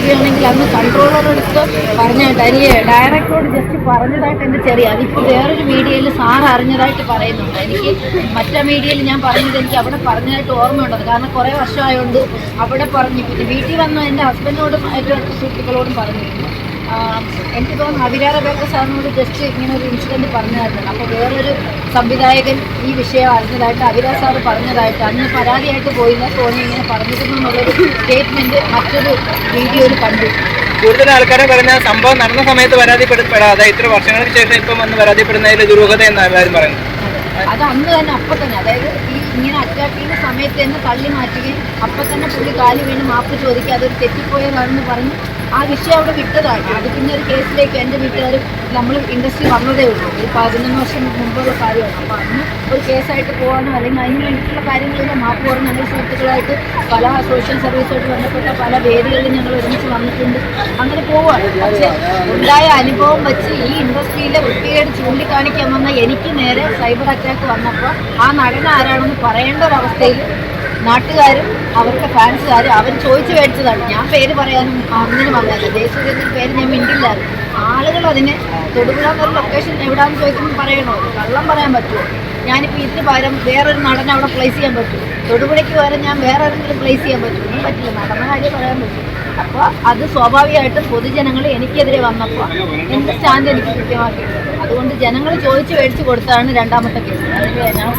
പറയുകയാണെങ്കിൽ അന്ന് കൺട്രോളറെടുത്ത് പറഞ്ഞായിട്ട് അല്ലെങ്കിൽ ഡയറക്ടറോട് ജസ്റ്റ് പറഞ്ഞതായിട്ട് എൻ്റെ ചെറിയ അതിപ്പോൾ വേറൊരു മീഡിയയിൽ സാർ അറിഞ്ഞതായിട്ട് പറയുന്നുണ്ട്. എനിക്ക് മറ്റേ മീഡിയയിൽ ഞാൻ പറഞ്ഞത് എനിക്ക് അവിടെ പറഞ്ഞതായിട്ട് ഓർമ്മയുണ്ടത്. കാരണം കുറേ വർഷമായതുകൊണ്ട് അവിടെ പറഞ്ഞു. പിന്നെ വീട്ടിൽ വന്ന എൻ്റെ ഹസ്ബൻഡിനോടും ഏറ്റവും അടുത്ത സുഹൃത്തുക്കളോടും പറഞ്ഞിരുന്നു. എനിക്ക് തോന്നുന്നു അഭിരാര ബേക്കർ സാറിനോട് ജസ്റ്റ് ഇങ്ങനെ ഒരു ഇൻസിഡൻറ്റ് പറഞ്ഞതായിരുന്നു. അപ്പോൾ വേറൊരു സംവിധായകൻ ഈ വിഷയം അറിഞ്ഞതായിട്ട് അഭിരാജ് സാറ് പറഞ്ഞതായിട്ട് അന്ന് പരാതിയായിട്ട് പോയില്ല, സോണി ഇങ്ങനെ പറഞ്ഞിരുന്നു എന്നുള്ളൊരു സ്റ്റേറ്റ്മെൻറ്റ് മറ്റൊരു വീഡിയോയിൽ കണ്ടു. കൂടുതൽ ആൾക്കാരെ പറഞ്ഞ സംഭവം നടന്ന സമയത്ത് പരാതിപ്പെടാതെ ഇത്ര വർഷങ്ങൾക്ക് ശേഷം ഇപ്പം വന്ന് പരാതിപ്പെടുന്നതിൽ ദുരൂഹത എന്നാണ് എല്ലാവരും പറയുന്നത്. അത് അന്ന് തന്നെ അപ്പം തന്നെ, അതായത് ഈ ഇങ്ങനെ അറ്റാക്ക് ചെയ്യുന്ന സമയത്ത് തന്നെ തള്ളി മാറ്റുകയും അപ്പം തന്നെ പുള്ളി കാലി വീണ് മാപ്പ് ചോദിക്കുക, അതൊരു തെറ്റിപ്പോയതാണെന്ന് പറഞ്ഞ് ആ വിഷയം അവിടെ വിട്ടതാണ്. അത് പിന്നെ ഒരു കേസിലേക്ക് എൻ്റെ വീട്ടുകാരും നമ്മൾ ഇൻഡസ്ട്രി വന്നതേ ഉള്ളൂ. ഒരു 11 വർഷം മുമ്പുള്ള കാര്യമാണ്. അപ്പോൾ അന്ന് ഒരു കേസായിട്ട് പോകാനോ അല്ലെങ്കിൽ അതിന് വേണ്ടിയിട്ടുള്ള കാര്യങ്ങളെല്ലാം മാപ്പ് പറഞ്ഞ് ഞങ്ങൾ സുഹൃത്തുക്കളായിട്ട് പല സോഷ്യൽ സർവീസുമായിട്ട് ബന്ധപ്പെട്ട പല വേദികളിലും ഞങ്ങൾ ഒരുമിച്ച് വന്നിട്ടുണ്ട്. അങ്ങനെ പോവുകയാണ്. പക്ഷേ ഉണ്ടായ അനുഭവം വെച്ച് ഈ ഇൻഡസ്ട്രിയിലെ വൃത്തികേട് ചൂണ്ടിക്കാണിക്കാൻ വന്ന എനിക്ക് നേരെ സൈബർ അറ്റാക്ക് വന്നപ്പോൾ ആ നടൻ ആരാണെന്ന് പറയേണ്ട ഒരവസ്ഥയിൽ നാട്ടുകാരും അവരുടെ ഫാൻസുകാരും അവർ ചോദിച്ചു മേടിച്ചതാണ്. ഞാൻ പേര് പറയാനും ഒന്നിനും വന്നല്ല, ദേശീയ പേര് ഞാൻ മിണ്ടില്ലായിരുന്നു. ആളുകൾ അതിനെ തൊടുപുഴ എന്നൊരു ലൊക്കേഷൻ എവിടെയാണെന്ന് ചോദിക്കുമ്പോൾ പറയണോ, കള്ളം പറയാൻ പറ്റുമോ? ഞാനിപ്പോൾ ഇതിന് പകരം വേറൊരു നടനെ അവിടെ പ്ലേസ് ചെയ്യാൻ പറ്റും, തൊടുപുഴയ്ക്ക് പകരം ഞാൻ വേറെ ആരെങ്കിലും പ്ലേസ് ചെയ്യാൻ പറ്റും? ഒന്നും പറ്റില്ല, നടന്ന കാര്യം പറയാൻ പറ്റും. അപ്പോൾ അത് സ്വാഭാവികമായിട്ടും പൊതുജനങ്ങൾ എനിക്കെതിരെ വന്നപ്പോൾ എൻ്റെ സ്റ്റാൻഡ് എനിക്ക് കൃത്യമാക്കിയിട്ടുണ്ട്. അതുകൊണ്ട് ജനങ്ങൾ ചോദിച്ചു മേടിച്ച് കൊടുത്താണ് രണ്ടാമത്തെ കേസ്. അതിൽ ഞാൻ